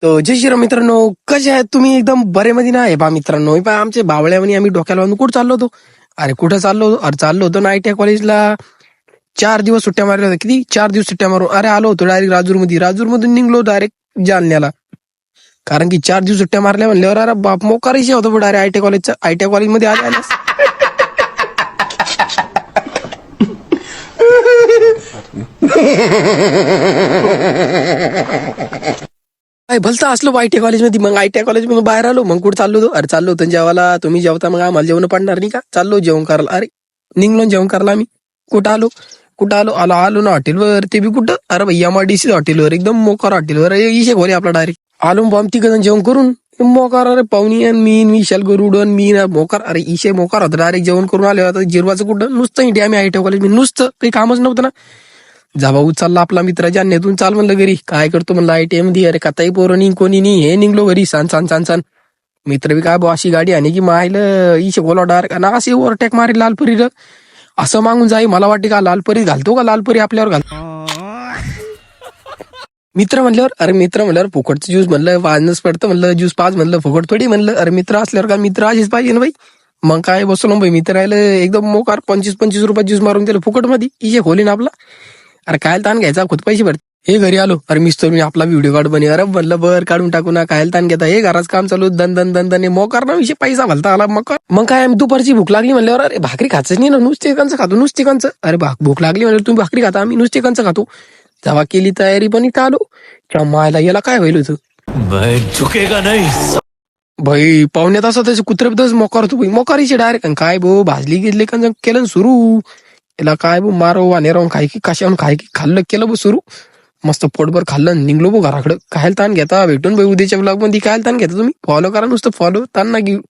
तर जय श्रीराम मित्रांनो, कसे आहेत तुम्ही? एकदम बरे मध्ये ना? हे बा मित्रांनो, हे पहा आमचे बावळ्यावणी आम्ही डोक्याला बांधून कुठं चाललो होतो? अरे कुठं चाललो? अरे चाललो होतो ना ITI कॉलेजला. 4 दिवस सुट्ट्या मारल्या होत्या. किती 4 दिवस सुट्ट्या मारून अरे आलो होतो डायरेक्ट राजूर मधून निघलो डायरेक्ट जालन्याला. कारण की 4 दिवस सुट्ट्या मारल्या म्हणल्यावर अरे बाप मोकार विषय होता डायरेक्ट ITI कॉलेजमध्ये आले. काय भलतं असलो ITI कॉलेजमध्ये. मग ITI कॉलेजमधून बाहेर आलो. मग कुठं चाललो होतो? अरे चाललो होतो जेवायला. तुम्ही जेवता मग आम्हाला जेवण पडणार नाही का? चाललो जेवण करायला. अरे निघलो जेवण करायला आम्ही. कुठं आलो ना हॉटेलवर. ते बी कुठं? अरे भाई MIDC हॉटेलवर, एकदम मोकार हॉटेलवर. इशे खोले आपला डायरेक्ट आलो बॉम्ब तिघं जेवण करून. मोकार अरे पाहुणी आणि मी विशाल गरुडन मी ना मोकार. अरे इशे मोकार होता डायरेक्ट जेवण करून आले. आता जिरवाचं कुठं नुसतं इंडिया आम्ही ITI कॉलेज नुसतं काही कामच नव्हतं ना. जा भाऊ चालला आपला मित्राच्या नेतून चाल म्हणलं घरी. काय करतो म्हणलं ITI मध्ये. अरे कताई पोरं नाही कोणी नाही. हे निघलो घरी सांग. मित्र बी काय भाऊ अशी गाडी आणि की मायलं इशे बोला डायरेक्ट ना असे ओव्हरटेक मारी लालपरी र. असं मागून जाई मला वाटते का लालपरी घालतो का लालपरी आपल्यावर घालतो. मित्र म्हणल्यावर फुकटचं ज्यूस म्हणलं वाजणच पडतं म्हणलं. ज्यूस पाच म्हणलं फुकट थोडी म्हणलं. अरे मित्र असल्यावर का मित्र असेच पाहिजे ना बाई. मग काय बसलो भाई मित्र राहिलं एकदम मोकार 25-25 रुपयात ज्यूस मारून दिलं फुकट मध्ये. इशे खोली ना आपला. अरे काय ताण घ्यायचा खुद पैसे भरते. हे घरी आलो. अरे मी आपला व्हिडिओ काढ बने. अरे म्हणलं बर काढून टाकू ना. काय ताण घेता. हे घराच काम चालू दन मोकार ना विषय पैसा भलता आला. मग काय दुपारची भूक लागली म्हणल्यावर अरे भाकरी खायचं नाही ना. नुसते कंच खातो नुसते कंच. अरे भूक लागली म्हणजे तुम्ही भाकरी खाता आम्ही नुसते कंच खातो. जेव्हा केली तयारी पण इथं आलो. मायला याला काय होईल होतं झुकेगा नाही. भाई पाहुण्यात असं त्याचे कुत्रेबद्दल मोकार होतो. मोकारीचे डायरेक्ट काय भाऊ भाजली गेली का केलं सुरू. याला काय भाऊ मारो वाने राहून खाय की कशावरून खाय की खाल्लं केलं भाऊ सुरू. मस्त पोटभर खाल्लं निघलो भाऊ घराकडं. काय ताण घेता भेटून भाई उद्याच्या ब्लॉग मध्ये. काय ताण घेता तुम्ही? फॉलो करा नुसतं फॉलो ताण ना घेऊ.